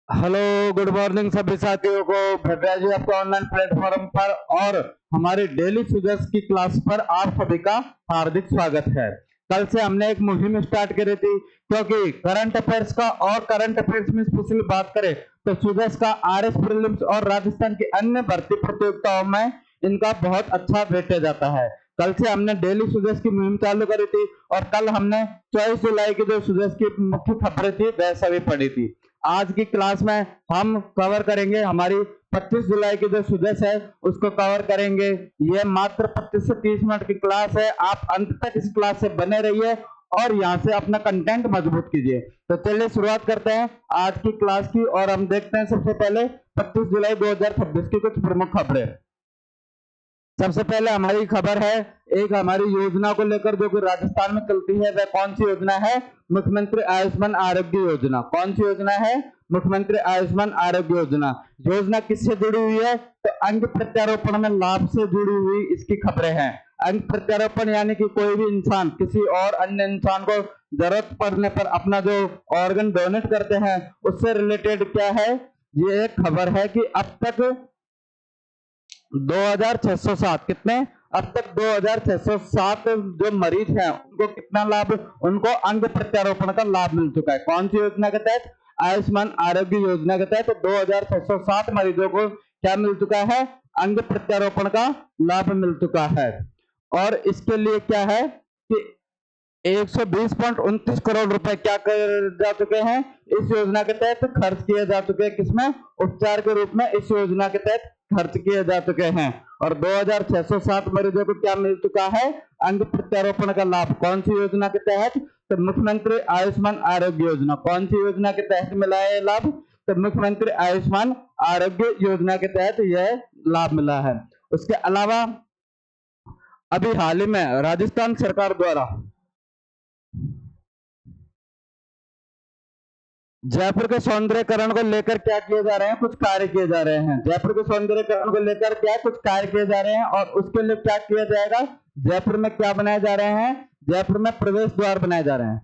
Hello, good morning सभी साथियों को। भव्या जी आपका ऑनलाइन प्लेटफॉर्म पर और हमारी डेली फिगर्स की क्लास पर आप सभी का हार्दिक स्वागत है। कल से हमने एक मुहिम स्टार्ट करी थी, क्योंकि करंट अफेयर्स का और करंट अफेयर्स में स्पेशली बात करें तो फिगर्स का आरएस प्रीलिम्स और राजस्थान की अन्य भर्ती प्रतियोगिताओं में इनका बहुत अच्छा वेटेज आता है। कल से हमने डेली फिगर्स की मुहिम चालू करी थी और कल हमने 24 जुलाई की जो फिगर्स की मुख्य खबरें थी वह सभी पढ़ी थी। आज की क्लास में हम कवर करेंगे हमारी 25 जुलाई की जो सुजस है उसको कवर करेंगे। ये मात्र 25 से 30 मिनट की क्लास है, आप अंत तक इस क्लास से बने रहिए और यहाँ से अपना कंटेंट मजबूत कीजिए। तो चलिए शुरुआत करते हैं आज की क्लास की और हम देखते हैं सबसे पहले 25 जुलाई 2026 की कुछ प्रमुख खबरें। सबसे पहले हमारी खबर है एक हमारी योजना को लेकर जो कि राजस्थान में चलती है। वह कौन सी योजना है? मुख्यमंत्री आयुष्मान आरोग्य योजना। कौन सी योजना है? मुख्यमंत्री आयुष्मान आरोग्य योजना। योजना किससे जुड़ी हुई है? तो अंग प्रत्यारोपण में लाभ से जुड़ी हुई इसकी खबरें हैं। अंग प्रत्यारोपण यानी कि कोई भी इंसान किसी और अन्य इंसान को जरूरत पड़ने पर अपना जो ऑर्गन डोनेट करते हैं उससे रिलेटेड क्या है ये एक खबर है कि अब तक 2607 कितने? अब तक 2607 जो मरीज हैं उनको कितना लाभ, उनको अंग प्रत्यारोपण का लाभ मिल चुका है। कौन सी योजना के तहत? आयुष्मान आरोग्य योजना के तहत 2607 मरीजों को क्या मिल चुका है? अंग प्रत्यारोपण का लाभ मिल चुका है। और इसके लिए क्या है कि 120.29 करोड़ रुपए क्या कर जा चुके हैं इस योजना के तहत खर्च किए जा चुके हैं। किसमें? उपचार के रूप में इस योजना के तहत खर्च किए जा चुके हैं। और 2607 मरीजों को क्या मिल चुका है? अंग प्रत्यारोपण का लाभ। कौन सी योजना के तहत? तो मुख्यमंत्री आयुष्मान आरोग्य योजना। कौन सी योजना के तहत मिला है लाभ? तो मुख्यमंत्री आयुष्मान आरोग्य योजना के तहत यह लाभ मिला है। उसके अलावा अभी हाल ही में राजस्थान सरकार द्वारा जयपुर के सौंदर्यकरण को लेकर क्या किए जा रहे हैं? कुछ कार्य किए जा रहे हैं। जयपुर के सौंदर्यकरण को लेकर क्या कुछ कार्य किए जा रहे हैं और उसके लिए क्या किया जाएगा? जयपुर में क्या बनाए जा रहे हैं? जयपुर में प्रवेश द्वार बनाए जा रहे हैं।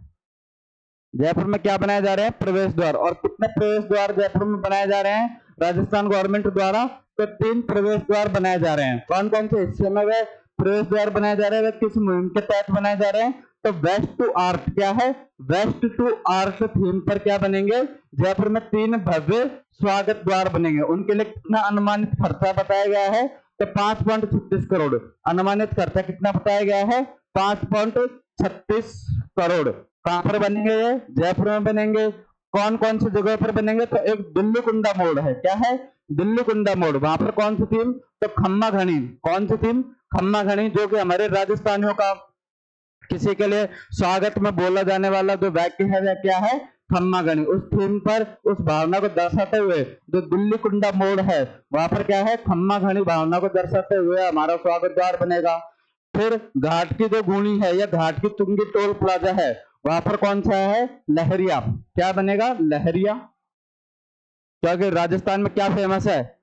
जयपुर में क्या बनाए जा रहे हैं? प्रवेश द्वार। और कितने प्रवेश द्वार जयपुर में बनाए जा रहे हैं राजस्थान गवर्नमेंट द्वारा? तो 3 प्रवेश द्वार बनाए जा रहे हैं। कौन कौन से हिस्से में वे प्रवेश द्वार बनाए जा रहे हैं? किस मुहिम के तहत बनाए जा रहे हैं? तो वेस्ट टू आर्ट क्या है? वेस्ट टू आर्ट थीम पर क्या बनेंगे? जयपुर में 3 भव्य स्वागत द्वार बनेंगे। उनके लिए कितना अनुमानित खर्चा बताया गया है? तो 5.36 करोड़। अनुमानित खर्चा कितना बताया गया है? 5.36 करोड़। कहां पर बनेंगे ये? जयपुर में बनेंगे। कौन कौन सी जगह पर बनेंगे? तो एक दिल्ली कुंडा मोड़ है। क्या है? दिल्ली कुंडा मोड़। वहां पर कौन सी थीम? तो खम्मा घनी। कौन सी थीम? खम्मा घनी, जो कि हमारे राजस्थानियों का किसी के लिए स्वागत में बोला जाने वाला जो वाक्य है वह क्या है? खम्मा घनी। उस थीम पर उस भावना को दर्शाते हुए जो दिल्ली कुंडा मोड़ है वहां पर क्या है? खम्मा घनी भावना को दर्शाते हुए हमारा स्वागत द्वार बनेगा। फिर घाट की जो गुणी है या घाट की तुंगी टोल प्लाजा है वहां पर कौन सा है? लहरिया। क्या बनेगा? लहरिया। क्योंकि राजस्थान में क्या फेमस है?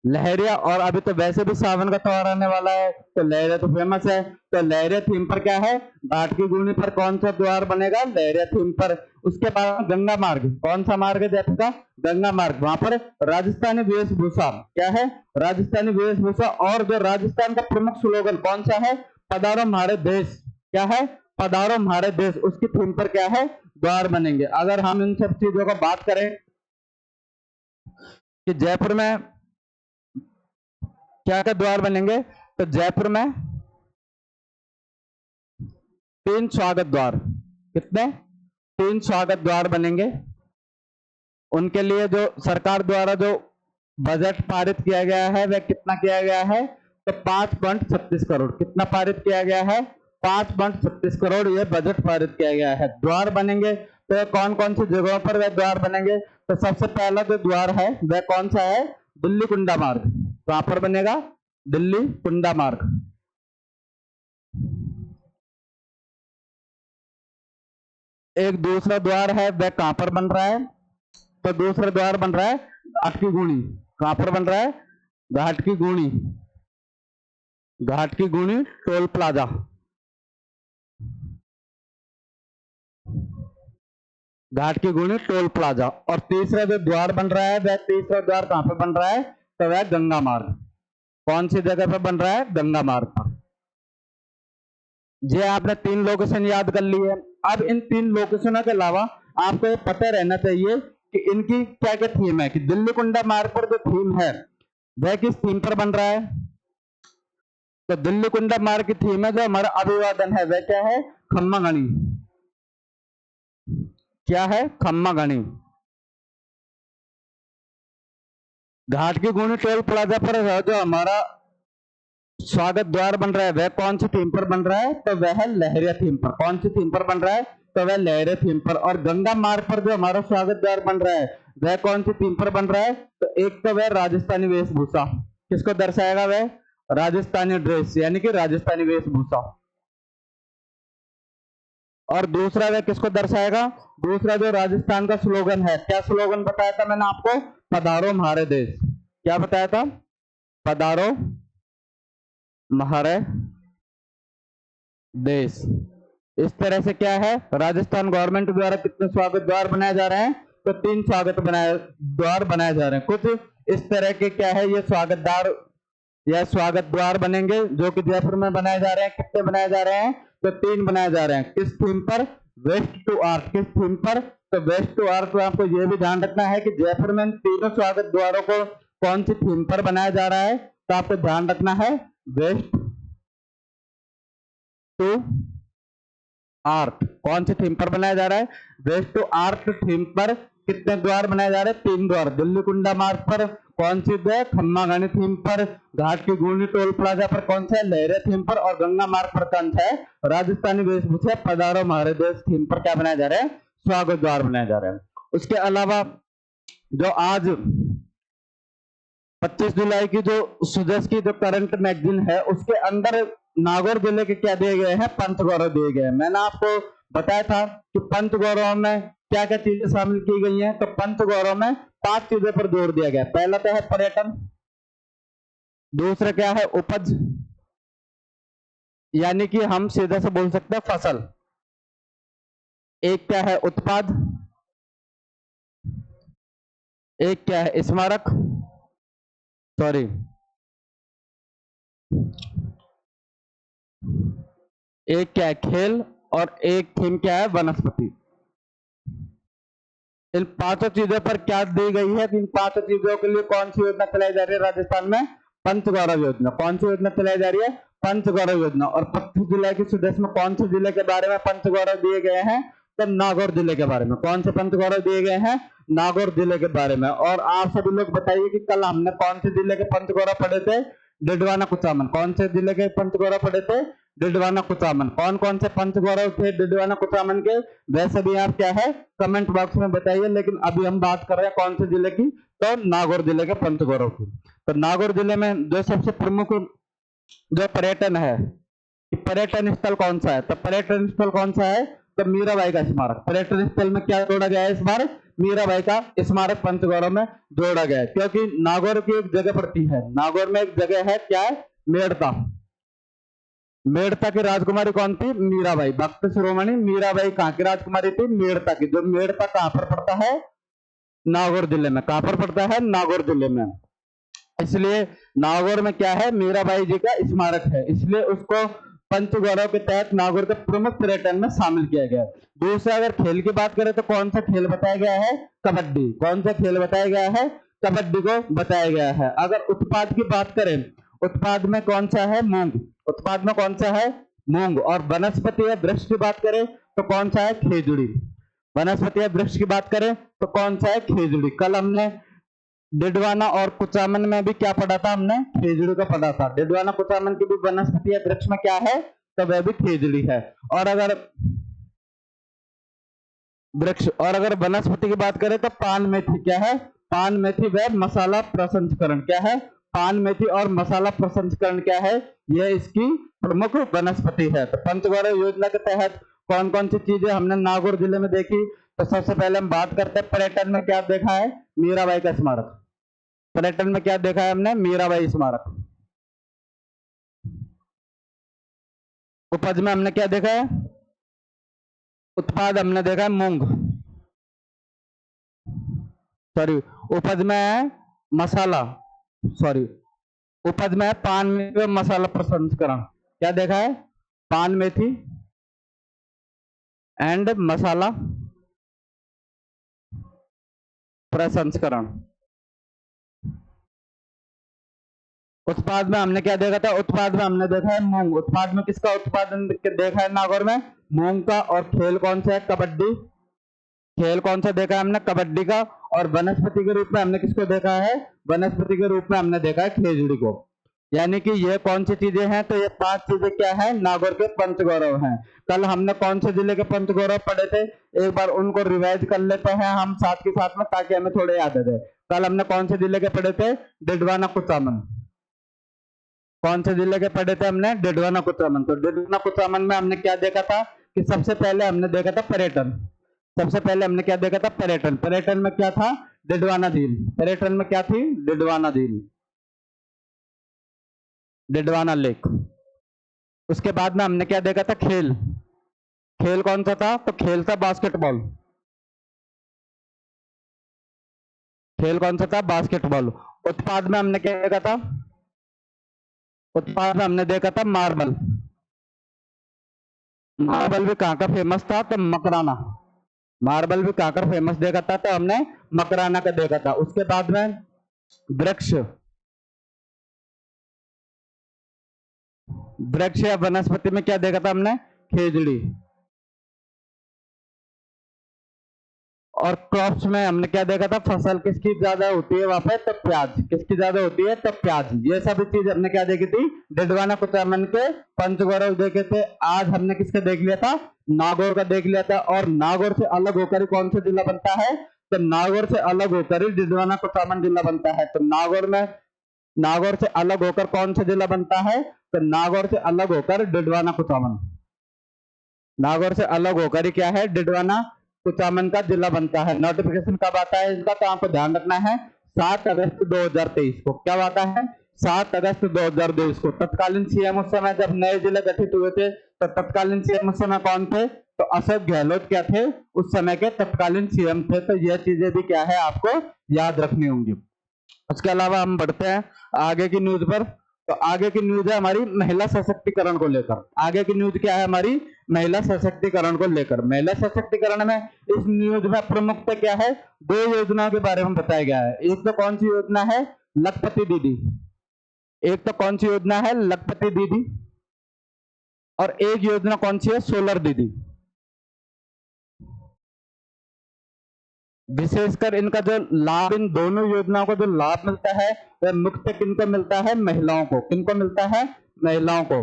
लहरिया। और अभी तो वैसे भी सावन का त्योहार आने वाला है तो लहरिया तो फेमस है। तो लहरिया थीम पर क्या है? घाट की गुणी पर कौन सा द्वार बनेगा? लहरिया थीम पर। उसके बाद गंगा मार्ग। कौन सा मार्ग है जयपुर का? गंगा मार्ग। वहां पर राजस्थानी वेशभूषा। क्या है? राजस्थानी वेशभूषा। और जो राजस्थान का प्रमुख स्लोगन कौन सा है? पधारो हमारे देश। क्या है? पधारो हमारे देश। उसकी थीम पर क्या है? द्वार बनेंगे। अगर हम इन सब चीजों का बात करें कि जयपुर में क्या क्या द्वार बनेंगे, तो जयपुर में 3 स्वागत द्वार। कितने? 3 स्वागत द्वार बनेंगे। उनके लिए जो सरकार द्वारा जो बजट पारित किया गया है वह कितना किया गया है? तो 5.36 करोड़। कितना पारित किया गया है? 5.36 करोड़ ये बजट पारित किया गया है। द्वार बनेंगे तो कौन कौन सी जगहों पर वह द्वार बनेंगे? तो सबसे पहला जो द्वार है वह कौन सा है? दिल्ली कुंडा मार्ग। कहां पर बनेगा? दिल्ली कुंडा मार्ग। एक दूसरा द्वार है वह कहां पर बन रहा है? तो दूसरा द्वार बन रहा है घाट की गुणी। कहां पर बन रहा है? घाट की गुणी। घाट की गुणी टोल प्लाजा। घाट की गुणी टोल प्लाजा। और तीसरा जो द्वार बन रहा है वह तीसरा द्वार कहां पे बन रहा है, तो वह गंगा मार्ग। कौन सी जगह पे बन रहा है, गंगा मार्ग पर। ये आपने 3 लोकेशन याद कर ली है। अब इन 3 लोकेशनों के अलावा आपको ये पता रहना चाहिए कि इनकी क्या क्या थीम है, कि दिल्ली कुंडा मार्ग पर जो थीम है वह किस थीम पर बन रहा है। तो दिल्ली कुंडा मार्ग की थीम है जो हमारा अभिवादन है वह क्या है, खम्मा गणी। क्या है, खम्मा गणी। घाट की गुणी टोल प्लाजा पर जो हमारा स्वागत द्वार बन रहा है वह कौन सी थीम पर बन रहा है, तो वह लहरिया थीम पर। कौन सी थीम पर बन रहा है, तो वह लहरिया थीम पर। और गंगा मार्ग पर जो हमारा स्वागत द्वार बन रहा है वह कौन सी थीम पर बन रहा है, तो एक तो वह राजस्थानी वेशभूषा, किसको दर्शाएगा, वह राजस्थानी ड्रेस यानी कि राजस्थानी वेशभूषा। और दूसरा वह किसको दर्शाएगा, दूसरा जो राजस्थान का स्लोगन है, क्या स्लोगन बताया था मैंने आपको, पधारो हमारे देश। क्या बताया था, पधारो हमारे देश। इस तरह से क्या है, राजस्थान गवर्नमेंट द्वारा कितने स्वागत द्वार बनाए जा रहे हैं, तो 3 स्वागत द्वार बनाए जा रहे हैं। कुछ इस तरह के क्या है, ये स्वागत द्वार या स्वागत द्वार बनेंगे जो कि जयपुर में बनाए जा रहे हैं। कितने बनाए जा रहे हैं, तो 3 बनाए जा रहे हैं। किस थीम पर, वेस्ट टू आर्ट। किस थीम पर, तो वेस्ट टू आर्ट। तो आपको यह भी ध्यान रखना है कि जयपुर में इन तीनों स्वागत द्वारों को कौन सी थीम पर बनाया जा रहा है, तो आपको ध्यान रखना है वेस्ट टू आर्ट। कौन सी थीम पर बनाया जा रहा है, वेस्ट टू आर्ट थीम पर। कितने द्वार बनाए जा रहे हैं, 3 द्वार। दिल्ली कुंडा मार्ग पर कौन सी है, खम्मा गणी थीम पर। घाट की गुणी टोल प्लाजा पर कौन सा है, लहरे थीम पर। और गंगा मार्ग पर कौन सा है, राजस्थानी वेशभूषा पधारो हमारे देश थीम पर क्या बनाया जा रहा है, स्वागत द्वार बनाया जा रहा है। उसके अलावा जो आज 25 जुलाई की जो सुजस की जो करंट मैगजीन है उसके अंदर नागौर जिले के क्या दिए गए हैं, पंच गौरव दिए गए हैं। मैंने आपको बताया था कि पंच गौरव में क्या क्या चीजें शामिल की गई हैं, तो पंच गौरव में 5 चीजों पर जोर दिया गया। पहला तो है पर्यटन, दूसरा क्या है उपज, यानी कि हम सीधे से बोल सकते हैं फसल। एक क्या है उत्पाद, एक क्या है स्मारक, सॉरी एक क्या है खेल, और एक थीम क्या है वनस्पति। इन 5 चीजों पर क्या दी गई है, इन 5 चीजों के लिए कौन सी योजना चलाई जा रही है राजस्थान में, पंचगौरव योजना। कौन सी योजना चलाई जा रही है, पंचगौरव योजना। और 25 जुलाई की सुदेश में कौन से जिले के बारे में पंचगौरव दिए गए हैं, तो नागौर जिले के बारे में। कौन से पंचगौरव दिए गए हैं, नागौर जिले के बारे में। और आप सभी लोग बताइए कि कल हमने कौन से जिले के पंचगौरव पढ़े थे, डिडवाना कुचामन। कौन से जिले के पंचगौरव पढ़े थे, डिडवाना कुचामन। कौन कौन से पंचगौरव थे डिडवाना कुचामन के, वैसे भी आप क्या है कमेंट बॉक्स में बताइए। लेकिन अभी हम बात कर रहे हैं कौन से जिले की, तो नागौर जिले के पंचगौरव की। तो नागौर जिले में जो सबसे प्रमुख जो पर्यटन है, पर्यटन स्थल कौन सा है, तो पर्यटन स्थल कौन सा है, तो मीराबाई का स्मारक। पर्यटन स्थल में क्या जोड़ा गया है इस बार, मीराबाई का स्मारक पंचगौरव में जोड़ा गया है। क्योंकि नागौर की एक जगह पड़ती है, नागौर में एक जगह है क्या है, मेड़ता। मेड़ता की राजकुमारी कौन थी, मीराबाई। भक्त शिरोमणि मीराबाई कहाँ की राजकुमारी थी, मेड़ता की। जो मेड़ता कहाँ पर पड़ता है, नागौर जिले में। कहाँ पर पड़ता है, नागौर जिले में। इसलिए नागौर में क्या है, मीराबाई जी का स्मारक है, इसलिए उसको पंचगौरव के तहत नागौर के प्रमुख पर्यटन में शामिल किया गया। दूसरा अगर खेल की बात करें तो कौन सा खेल बताया गया है, कबड्डी। कौन सा खेल बताया गया है, कबड्डी को बताया गया है। अगर उत्पाद की बात करें, उत्पाद में कौन सा है, मूंग। उत्पाद में कौन सा है, मूंग। और वनस्पति या वृक्ष की बात करें तो कौन सा है, खेजड़ी। वनस्पति या वृक्ष की बात करें तो कौन सा है, खेजड़ी। कल हमने डिडवाना और कुचामन में भी क्या पढ़ा था, हमने खेजड़ी का पढ़ा था। डिडवाना कुचामन की भी वनस्पति या वृक्ष में क्या है, तो वह भी खेजड़ी है। और अगर वृक्ष और अगर वनस्पति की बात करें तो पान मेथी क्या है, पान मेथी वह मसाला प्रसंस्करण क्या है, पान मेथी और मसाला प्रसंस्करण क्या है, यह इसकी प्रमुख वनस्पति है। तो पंचगौरव योजना के तहत कौन कौन सी चीजें हमने नागौर जिले में देखी, तो सबसे पहले हम बात करते हैं पर्यटन में क्या देखा है, मीराबाई का स्मारक। पर्यटन में क्या देखा है हमने, मीराबाई स्मारक। उपज में हमने क्या देखा है, उत्पाद हमने देखा है मूंग। सॉरी उपज में है मसाला, सॉरी उपज में है पान मेथी व मसाला प्रसंस्करण। क्या देखा है? पान मेथी एंड मसाला प्रसंस्करण। उत्पाद में हमने क्या देखा था? उत्पाद में हमने देखा है मूंग। उत्पाद में किसका उत्पादन देखा है नागौर में? मूंग का। और खेल कौन सा है? कबड्डी। खेल कौन सा देखा है हमने? कबड्डी का। और वनस्पति के रूप में हमने किसको देखा है? वनस्पति के रूप में हमने देखा है खेजड़ी को। यानी कि ये कौन सी चीजें हैं? तो ये 5 चीजें क्या है? नागौर के पंचगौरव हैं। कल हमने कौन से जिले के पंचगौरव पढ़े थे? एक बार उनको रिवाइज कर लेते हैं हम साथ के साथ में, ताकि हमें थोड़े याद रहे। कल हमने कौन से जिले के पढ़े थे? डिडवाना कुचामन। कौन से जिले के पढ़े थे हमने? डिडवाना कुचामन। तो डिडवाना कुचामन में हमने क्या देखा था? कि सबसे पहले हमने देखा था पर्यटन। सबसे पहले हमने क्या देखा था? पर्यटन। पर्यटन में क्या था? डिडवाना झील। पर्यटन में क्या थी? डिडवाना झील, डिडवाना लेक। उसके बाद में हमने क्या देखा था? खेल। खेल कौन सा था? तो खेल था बास्केटबॉल। खेल कौन सा था? बास्केटबॉल। उत्पाद में हमने क्या देखा था? उत्पाद में हमने देखा था मार्बल। मार्बल भी कहां का फेमस था? तो मकराना। मार्बल भी कहां का फेमस देखा था? तो हमने मकराना का देखा था। उसके बाद में वृक्ष। वृक्ष या वनस्पति में क्या देखा था हमने? खेजड़ी। और क्रॉप्स में हमने क्या देखा था? फसल किसकी ज्यादा होती है वहां पे? तो प्याज। किसकी ज्यादा होती है? तो प्याज। ये सभी चीज हमने क्या देखी थी? डिडवाना कुचामन के पंचगौरव देखे थे। आज हमने किसका देख लिया था? नागौर का देख लिया था। और नागौर से अलग होकर ही कौन सा जिला बनता है? तो नागौर से अलग होकर ही डिडवाना कुचामन जिला बनता है। तो नागौर से अलग होकर कौन सा जिला बनता है? तो नागौर से अलग होकर डिडवाना कुचामन। नागौर से अलग होकर ही क्या है? डिडवाना कुचामन का जिला बनता है। नोटिफिकेशन कब आता है इसका? तो आपको ध्यान रखना है 7 अगस्त 2023 को। क्या आता है? 7 अगस्त 2023 को। तत्कालीन सीएम उस समय जब नए जिले गठित हुए थे, तो तत्कालीन सीएम उस समय कौन थे? तो अशोक गहलोत क्या थे? उस समय के तत्कालीन सीएम थे। तो यह चीजें भी क्या है? आपको याद रखनी होंगी। उसके अलावा हम बढ़ते हैं आगे की न्यूज पर। तो आगे की न्यूज है हमारी महिला सशक्तिकरण को लेकर। आगे की न्यूज क्या है हमारी? महिला सशक्तिकरण को लेकर। महिला सशक्तिकरण में इस न्यूज में प्रमुखता क्या है? 2 योजनाओं के बारे में बताया गया है। एक तो कौन सी योजना है? लखपति दीदी। एक तो कौन सी योजना है? लखपति दीदी। और एक योजना कौन सी है? सोलर दीदी। विशेषकर इनका जो लाभ, इन दोनों योजनाओं को जो लाभ मिलता है वह मुख्य किनको मिलता है? महिलाओं को। किनको मिलता है? महिलाओं को।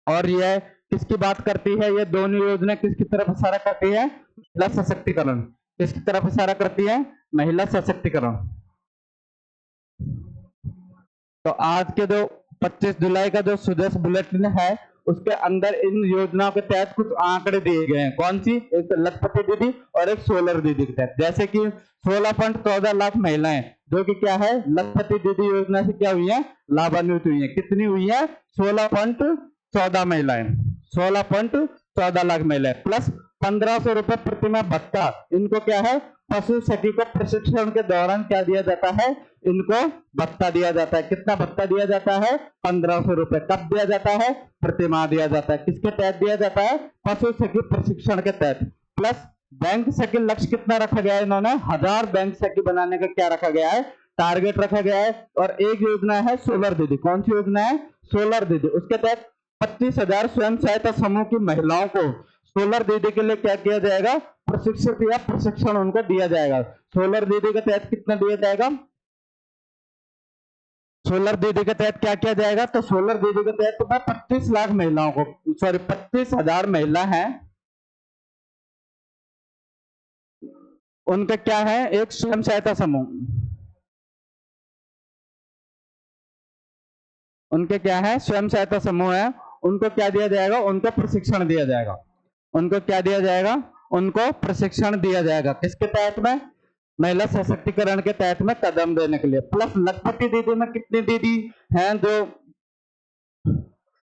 और यह किसकी बात करती है? ये दोनों योजना किसकी तरफ इशारा करती है? महिला सशक्तिकरण। किसकी तरफ इशारा करती है? महिला सशक्तिकरण। तो आज के जो 25 जुलाई का जो सुजस बुलेटिन है, उसके अंदर इन योजनाओं के तहत कुछ आंकड़े दिए गए हैं। कौन सी? एक लखपति दीदी और एक सोलर दीदी के तहत। जैसे कि 16.14 लाख महिलाएं जो कि क्या है? लखपति दीदी योजना से क्या हुई है? लाभान्वित हुई है। कितनी हुई है? 16.14 महिलाएं। 16.14 लाख महिलाएं प्लस 1500 रुपए प्रति माह भत्ता। इनको क्या है? पशु सखी को प्रशिक्षण के दौरान क्या दिया जाता है? इनको भत्ता दिया जाता है। कितना भत्ता दिया जाता है? 1500 रुपए। कब दिया जाता है? प्रतिमाह दिया जाता है। किसके तहत दिया जाता है? पशु सखी प्रशिक्षण के तहत। प्लस बैंक सखी लक्ष्य कितना रखा गया है? इन्होंने 1000 बैंक सखी बनाने का क्या रखा गया है? टारगेट रखा गया है। और एक योजना है सोलर दीदी। कौन सी योजना है? सोलर दीदी। उसके तहत 25,000 स्वयं सहायता समूह की महिलाओं को सोलर दीदी के लिए क्या किया जाएगा? प्रशिक्षित या प्रशिक्षण उनको दिया जाएगा। सोलर दीदी के तहत कितना दिया जाएगा? सोलर दीदी के तहत क्या किया जाएगा? तो सोलर दीदी के तहत 25 लाख महिलाओं को, सॉरी 25,000 महिला हैं, उनका क्या है? एक स्वयं सहायता समूह। उनके क्या है? स्वयं सहायता समूह है। उनको क्या दिया जाएगा? उनको प्रशिक्षण दिया जाएगा। उनको क्या दिया जाएगा? उनको प्रशिक्षण दिया जाएगा। किसके तहत में? महिला सशक्तिकरण के तहत में कदम देने के लिए। प्लस लखपति दीदी में कितनी दीदी हैं जो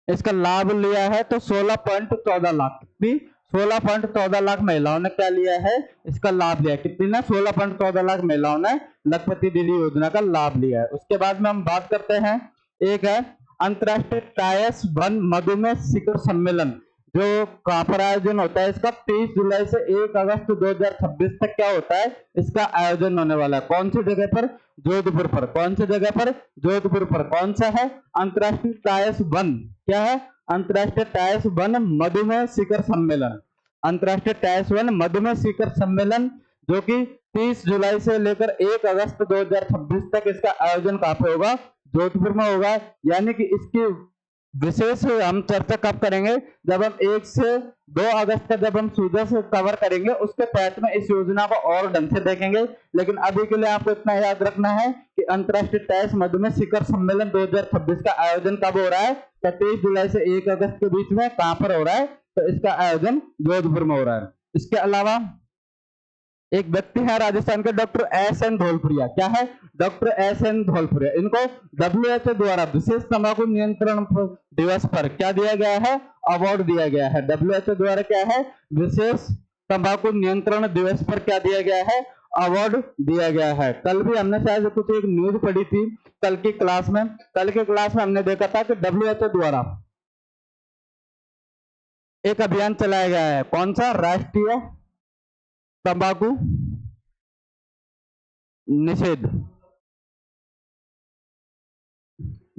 इसका लाभ लिया है? तो 16.14 लाख। कितनी? 16.14 लाख महिलाओं ने क्या लिया है, इसका लाभ लिया है। कितनी ने, 16.14 लाख महिलाओं ने लखपति दीदी योजना का लाभ लिया है। उसके बाद में हम बात करते हैं, एक है अंतरराष्ट्रीय टायस 1 मधुमेह शिखर सम्मेलन, जो कहां पर आयोजन होता है इसका, 30 जुलाई से 1 अगस्त 2026 तक क्या होता है, इसका आयोजन होने वाला है। कौन सी जगह पर, जोधपुर पर। कौन सी जगह पर, जोधपुर पर। कौन सा है, अंतरराष्ट्रीय टायस 1, क्या है, अंतरराष्ट्रीय टायस 1 मधुमेह शिखर सम्मेलन। अंतरराष्ट्रीय टायस 1 मधुमेह शिखर सम्मेलन, जो कि 30 जुलाई से लेकर 1 अगस्त 2026 तक इसका आयोजन कहां पे होगा, जोधपुर में होगा। यानी कि इसकी विशेष हम चर्चा कब करेंगे, जब हम 1 से 2 अगस्त का जब हम सूझे से कवर करेंगे, उसके तहत में इस योजना को और ढंग से देखेंगे। लेकिन अभी के लिए आपको इतना याद रखना है कि अंतरराष्ट्रीय टायस मधुमेह शिखर सम्मेलन 2026 का आयोजन कब हो रहा है, 30 जुलाई से 1 अगस्त के बीच में कहां पर हो रहा है, तो इसका आयोजन जोधपुर में हो रहा है। इसके अलावा एक व्यक्ति है राजस्थान के, डॉक्टर एस.एन. धौलपुरिया। क्या है, डॉक्टर एस.एन. धौलपुरिया। इनको WHO द्वारा विशेष तंबाकू नियंत्रण दिवस पर क्या दिया गया है, अवार्ड दिया गया है। WHO द्वारा क्या है, विशेष तंबाकू नियंत्रण दिवस पर क्या दिया गया है, अवार्ड दिया गया है। कल भी हमने शायद कुछ एक न्यूज पढ़ी थी कल की क्लास में। कल के क्लास में हमने देखा था कि WHO द्वारा एक अभियान चलाया गया है। कौन सा, राष्ट्रीय तंबाकू निषेध,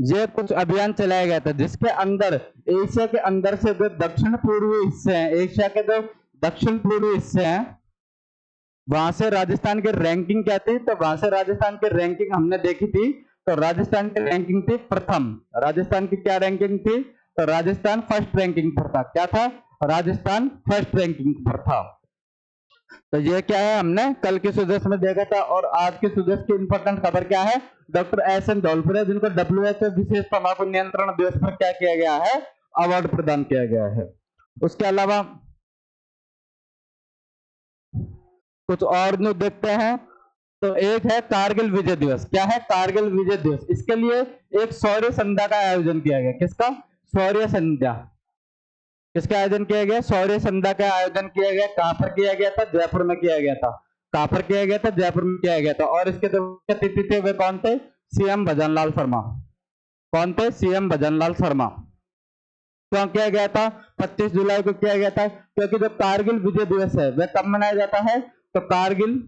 ये कुछ अभियान चलाया गया था, जिसके अंदर एशिया के अंदर से जो दक्षिण पूर्वी हिस्से हैं, एशिया के जो दक्षिण पूर्वी हिस्से हैं, वहां से राजस्थान की रैंकिंग क्या थी, तो वहां से राजस्थान की रैंकिंग हमने देखी थी, तो राजस्थान की रैंकिंग थी प्रथम। राजस्थान की क्या रैंकिंग थी, तो राजस्थान फर्स्ट रैंकिंग पर था। क्या था, राजस्थान फर्स्ट रैंकिंग पर था। तो ये क्या है, हमने कल के सुदेश में देखा था। और आज के सुदेश की इंपॉर्टेंट खबर क्या है, डॉक्टर एस.एन. धौलपुरिया, जिनको WHO विशेष तंबाकू नियंत्रण दिवस पर क्या किया गया है, अवार्ड प्रदान किया गया है। उसके अलावा कुछ और न्यूज देखते हैं, तो एक है कारगिल विजय दिवस। क्या है, कारगिल विजय दिवस। इसके लिए एक शौर्य संध्या का आयोजन किया गया। किसका, शौर्य संध्या। किसका आयोजन किया गया, शौर्य संध्या का आयोजन किया गया। कहां पर किया गया था, जयपुर में किया गया था। कहां पर किया गया था, जयपुर में किया गया था। और इसके जो अतिथि थे वे कौन थे, CM भजनलाल शर्मा। कौन थे, CM भजनलाल शर्मा। क्यों किया गया था, 25 जुलाई को किया गया था, क्योंकि जो कारगिल विजय दिवस है वह कब मनाया जाता है, तो कारगिल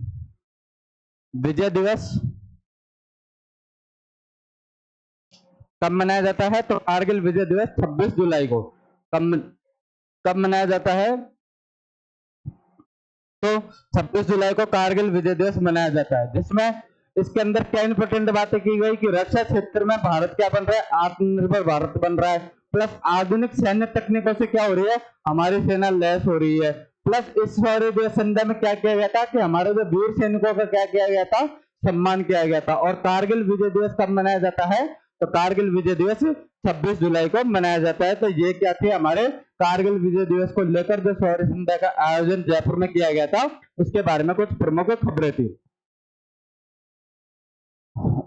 विजय दिवस कब मनाया जाता है, तो कारगिल विजय दिवस 26 जुलाई को कब मनाया जाता है, तो 26 जुलाई को कारगिल विजय दिवस मनाया जाता है। जिसमें इसके अंदर क्या इंपॉर्टेंट बातें की गई कि रक्षा क्षेत्र में भारत क्या बन रहा है, आत्मनिर्भर भारत बन रहा है। प्लस आधुनिक सैन्य तकनीकों से क्या हो रही है, हमारी सेना लैस हो रही है। प्लस इस शौर्य दिवस संध्या में क्या किया गया था कि हमारे जो वीर सैनिकों का क्या किया गया था, सम्मान किया गया था। और कारगिल विजय दिवस कब मनाया जाता है, तो कारगिल विजय दिवस 26 जुलाई को मनाया जाता है। तो ये क्या थे, हमारे कारगिल विजय दिवस को लेकर जो शौर्य संध्या का आयोजन जयपुर में किया गया था, उसके बारे में कुछ प्रमुख खबरें थी।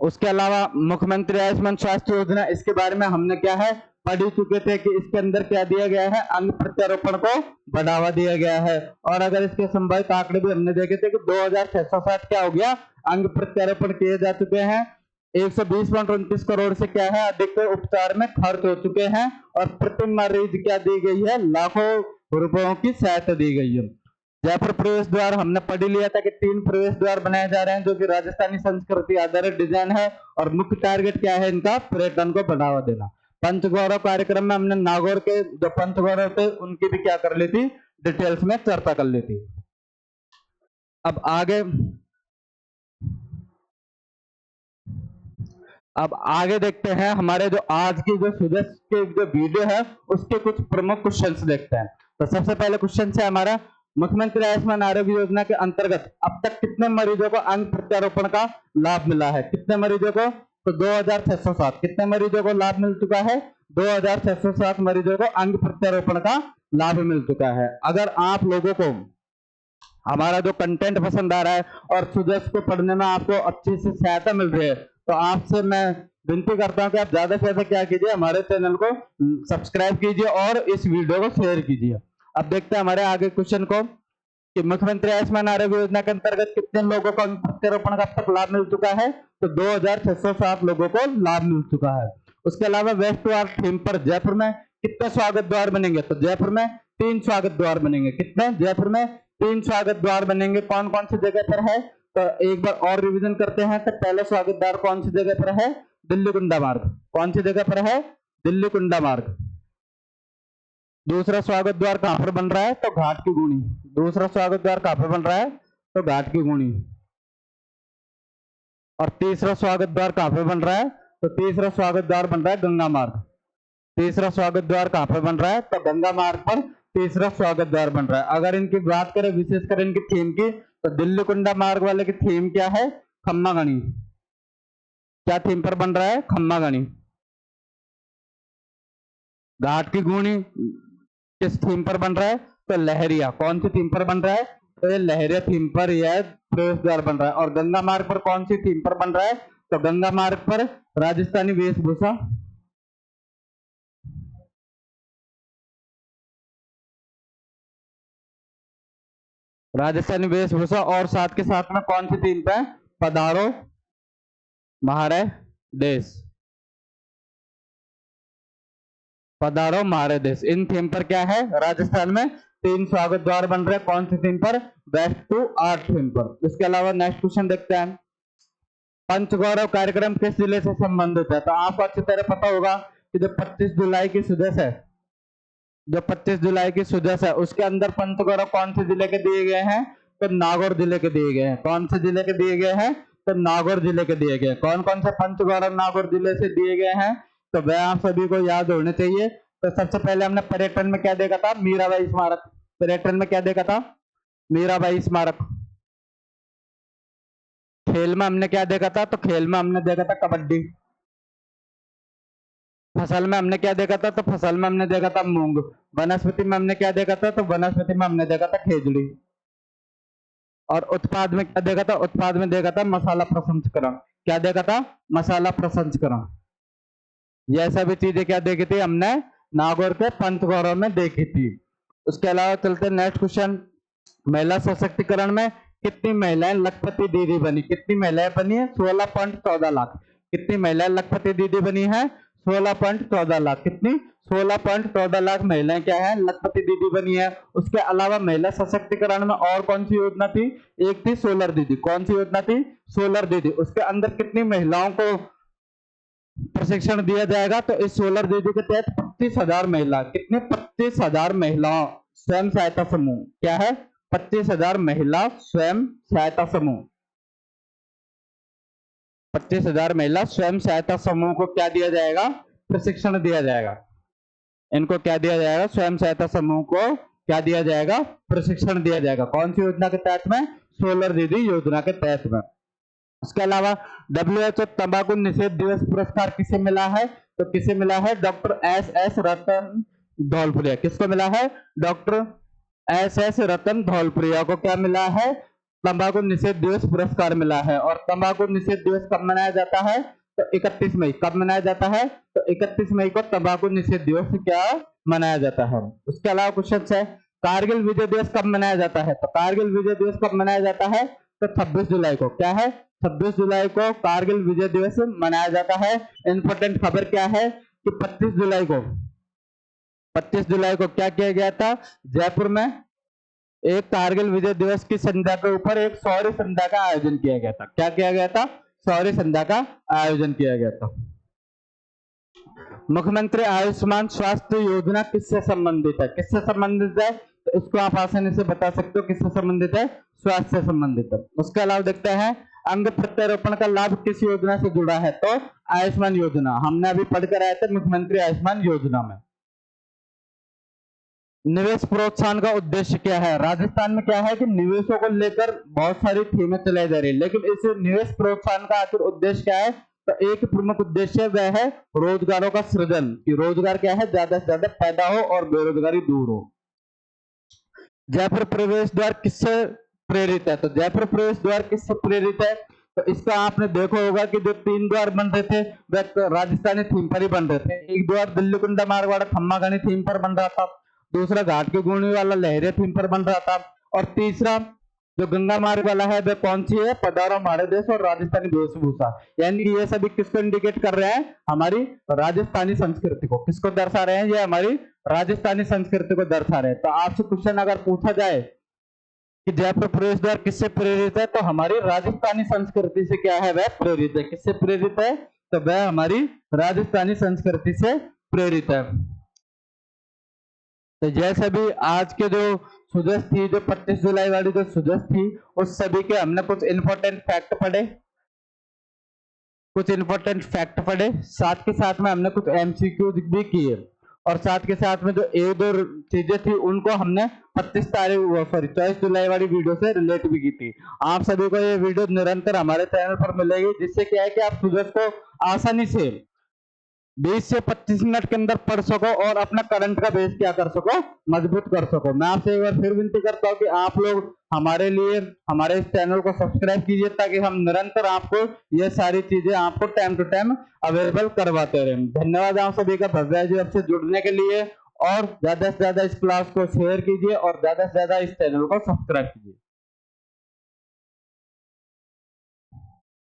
उसके अलावा मुख्यमंत्री आयुष्मान स्वास्थ्य योजना, इसके बारे में हमने क्या है, पढ़ चुके थे कि इसके अंदर क्या दिया गया है, अंग प्रत्यारोपण को बढ़ावा दिया गया है। और अगर इसके संभावित आंकड़े भी हमने देखे थे कि 2660 क्या हो गया, अंग प्रत्यारोपण किए जा चुके हैं। 120.29 करोड़ से क्या है, अधिक उपचार में खर्च हो चुके हैं। और प्रति मरीज क्या दी गई है, लाखों रुपयों की सहायता दी गई है। जयपुर प्रवेश द्वार हमने पढ़ लिया था कि 3 प्रवेश द्वार बनाए जा रहे हैं, जो कि राजस्थानी संस्कृति आधारित डिजाइन है। और मुख्य टारगेट क्या है इनका, पर्यटन को बढ़ावा देना। पंचगौरव कार्यक्रम में हमने नागौर के जो पंचगौरव थे उनकी भी क्या कर ली थी, डिटेल्स में चर्चा कर ली थी। अब आगे देखते हैं, हमारे जो आज की जो सुदेश के जो वीडियो है उसके कुछ प्रमुख क्वेश्चंस देखते हैं। तो सबसे पहले क्वेश्चन है हमारा, मुख्यमंत्री आयुष्मान आरोग्य योजना के अंतर्गत अब तक कितने मरीजों को अंग प्रत्यारोपण का लाभ मिला है। कितने मरीजों को, तो 2607। कितने मरीजों को लाभ मिल चुका है, 2607 मरीजों को अंग प्रत्यारोपण का लाभ मिल चुका है। अगर आप लोगों को हमारा जो कंटेंट पसंद आ रहा है और सुदेश को पढ़ने में आपको अच्छी से सहायता मिल रही है, तो आपसे मैं विनती करता हूं कि आप ज्यादा से ज्यादा क्या कीजिए, हमारे चैनल को सब्सक्राइब कीजिए और इस वीडियो को शेयर कीजिए। अब देखते हैं हमारे आगे क्वेश्चन को कि मुख्यमंत्री आयुष्मान आरोग्य योजना के अंतर्गत कितने लोगों को प्रत्यारोपण का अब तक लाभ मिल चुका है, तो 2607 लोगों को लाभ मिल चुका है। उसके अलावा वेस्ट टू आर्ट थीम पर जयपुर में कितने स्वागत द्वार बनेंगे, तो जयपुर में 3 स्वागत द्वार बनेंगे। कितने, जयपुर में 3 स्वागत द्वार बनेंगे। कौन कौन सी जगह पर है, तो एक बार और रिवीजन करते हैं। तो पहला स्वागत द्वार कौन सी जगह पर है, दिल्ली कुंडा मार्ग। कौन सी जगह पर है, दिल्ली कुंडा मार्ग। दूसरा स्वागत द्वार कहां पर बन रहा है, तो घाट की गुणी। दूसरा स्वागत द्वार कहां पर बन रहा है, तो घाट की गुणी। और तीसरा स्वागत द्वार कहां पर बन रहा है, तो तीसरा स्वागत द्वार बन रहा है गंगा मार्ग। तीसरा स्वागत द्वार कहां पर बन रहा है, तो गंगा मार्ग पर तीसरा स्वागत द्वार बन रहा है। अगर इनकी बात करें विशेषकर इनकी थीम की, तो दिल्ली कुंडा मार्ग वाले की थीम क्या है, खम्मा गणी। क्या थीम पर बन रहा है, खम्मा गणी। घाट की गुणी किस थीम पर बन रहा है, तो लहरिया। कौन सी थीम पर बन रहा है, तो ये लहरिया थीम पर यह प्रवेश द्वार बन रहा है। और गंगा मार्ग पर कौन सी थीम पर बन रहा है, तो गंगा मार्ग पर राजस्थानी वेशभूषा। राजस्थानी वेशभूषा और साथ के साथ में कौन सी थीम पे, पधारो महारे देश। पधारो महारे देश, इन थीम पर क्या है, राजस्थान में 3 स्वागत द्वार बन रहे हैं। कौन सी थीम पर, वेस्ट टू आर्ट थीम पर। इसके अलावा नेक्स्ट क्वेश्चन देखते हैं, पंचगौरव कार्यक्रम किस जिले से संबंधित है। तो आपको अच्छी तरह पता होगा कि जो 25 जुलाई की सुजस है, जो 25 जुलाई की सुजस है, उसके अंदर पंचगौरव कौन से जिले के दिए गए हैं, तो नागौर जिले के दिए गए हैं। कौन से जिले के दिए गए हैं, तो नागौर जिले के दिए गए। कौन कौन से पंचगौरव नागौर जिले से दिए गए हैं, तो वह आप सभी को याद होने चाहिए। तो सबसे पहले हमने पर्यटन में क्या देखा था, मीराबाई स्मारक। पर्यटन में क्या देखा था, मीराबाई स्मारक। खेल में हमने क्या देखा था, तो खेल में हमने देखा था कबड्डी। फसल में हमने क्या देखा था, तो फसल में हमने देखा था मूंग। वनस्पति में हमने क्या देखा था, तो वनस्पति में हमने देखा था खेजड़ी। और उत्पाद में क्या देखा था, उत्पाद में देखा था मसाला प्रसंस्करण। क्या देखा था, मसाला प्रसंस्करण। यह सभी चीजें क्या देखी थी हमने, नागौर के पंचगौरव में देखी थी। उसके अलावा चलते नेक्स्ट क्वेश्चन, महिला सशक्तिकरण में कितनी महिलाएं लखपति दीदी बनी। कितनी महिलाएं बनी है, 16.14 लाख। कितनी महिलाएं लखपति दीदी बनी है, 16.14 लाख। कितनी, 16.14 लाख महिलाएं क्या है, लखपति दीदी बनी है। उसके अलावा महिला सशक्तिकरण में और कौन सी योजना थी, एक थी सोलर दीदी। कौन सी योजना थी, सोलर दीदी। उसके अंदर कितनी महिलाओं को प्रशिक्षण दिया जाएगा, तो इस सोलर दीदी के तहत 25,000 महिला, कितने, 25,000 महिलाओं स्वयं सहायता समूह। क्या है, 25,000 महिला स्वयं सहायता समूह। 25,000 महिला स्वयं सहायता समूह को क्या दिया जाएगा, प्रशिक्षण दिया जाएगा। इनको क्या दिया जाएगा, स्वयं सहायता समूह को क्या दिया जाएगा, प्रशिक्षण दिया जाएगा। कौन सी योजना के तहत में, सोलर दीदी योजना के तहत में। उसके अलावा WHO तंबाकू निषेध दिवस पुरस्कार किसे मिला है, तो किसे मिला है, डॉक्टर SS रतन धौलपुरिया। किसको मिला है, डॉक्टर SS रतन धौलपुरिया को क्या मिला है, तंबाकू निषेध दिवस पुरस्कार मिला है। और तंबाकू निषेध दिवस कब मनाया जाता है, तो 31 मई। कब मनाया जाता है, तो 31 मई को तंबाकू निषेध दिवस क्या मनाया जाता है। उसके अलावा क्वेश्चन है, कारगिल विजय दिवस कब मनाया जाता है, तो कारगिल विजय दिवस कब मनाया जाता है, तो 26 जुलाई को। क्या है, 26 जुलाई को कारगिल विजय दिवस मनाया जाता है। इंपॉर्टेंट खबर क्या है कि 25 जुलाई को क्या किया गया था, जयपुर में एक कारगिल विजय दिवस की संध्या के ऊपर एक शौर्य संध्या का आयोजन किया गया था। क्या किया गया था, शौर्य संध्या का आयोजन किया गया था। मुख्यमंत्री आयुष्मान स्वास्थ्य योजना किससे संबंधित है, किससे संबंधित है, तो इसको आप आसानी से बता सकते हो किससे संबंधित है, स्वास्थ्य से संबंधित है। उसके अलावा देखते हैं, अंग प्रत्यारोपण का लाभ किस योजना से जुड़ा है, तो आयुष्मान योजना। हमने अभी पढ़कर आए थे मुख्यमंत्री आयुष्मान योजना में। निवेश प्रोत्साहन का उद्देश्य क्या है, राजस्थान में क्या है कि निवेशों को लेकर बहुत सारी थीमें चलाई जा रही है, लेकिन इस निवेश प्रोत्साहन का आखिर उद्देश्य क्या है, तो एक प्रमुख उद्देश्य वह है रोजगारों का सृजन, कि रोजगार क्या है ज्यादा से ज्यादा पैदा हो और बेरोजगारी दूर हो। जयपुर प्रवेश द्वार किससे प्रेरित है, तो जयपुर प्रवेश द्वार किससे प्रेरित है, तो इसका आपने देखा होगा कि जो 3 द्वार बन रहे थे वह राजस्थानी थीम पर ही बन रहे थे। एक द्वार दिल्ली कुंडा मार्ग वाला खम्मा गणी थीम पर बन रहा था, दूसरा घाट की गुणी वाला लहरिया थीम पर बन रहा था, और तीसरा जो गंगा मार्ग वाला है वह कौन सी है, पधारो हमारे देश और राजस्थानी वेशभूषा। यानी कि ये सभी किसको इंडिकेट कर रहे हैं, हमारी राजस्थानी संस्कृति को। किसको दर्शा रहे हैं, ये हमारी राजस्थानी संस्कृति को दर्शा रहे हैं। तो आपसे क्वेश्चन अगर पूछा जाए कि जयपुर प्रवेश द्वार किससे प्रेरित है, तो हमारी राजस्थानी संस्कृति से क्या है, वह प्रेरित है। किससे प्रेरित है, तो वह हमारी राजस्थानी संस्कृति से प्रेरित है। तो जैसे भी आज के जो सुजस थी, जो 25 जुलाई वाली जो सुजस थी, उस सभी के हमने कुछ इंपॉर्टेंट फैक्ट पढ़े, साथ के साथ में हमने कुछ एमसीक्यू भी किए, और साथ के साथ में जो एक दो चीजें थी उनको हमने 24 जुलाई वाली वीडियो से रिलेट भी की थी। आप सभी को ये वीडियो निरंतर हमारे चैनल पर मिलेगी, जिससे क्या है कि आप सुजस को आसानी से 20 से 25 मिनट के अंदर पढ़ सको और अपना करंट का बेस क्या कर सको, मजबूत कर सको। मैं आपसे एक बार फिर विनती करता हूँ कि आप लोग हमारे लिए हमारे इस चैनल को सब्सक्राइब कीजिए, ताकि हम निरंतर आपको ये सारी चीजें आपको टाइम टू टाइम अवेलेबल करवाते रहें। धन्यवाद आप सभी का भव्या जी आपसे जुड़ने के लिए, और ज्यादा से ज्यादा इस क्लास को शेयर कीजिए और ज्यादा से ज्यादा इस चैनल को सब्सक्राइब कीजिए।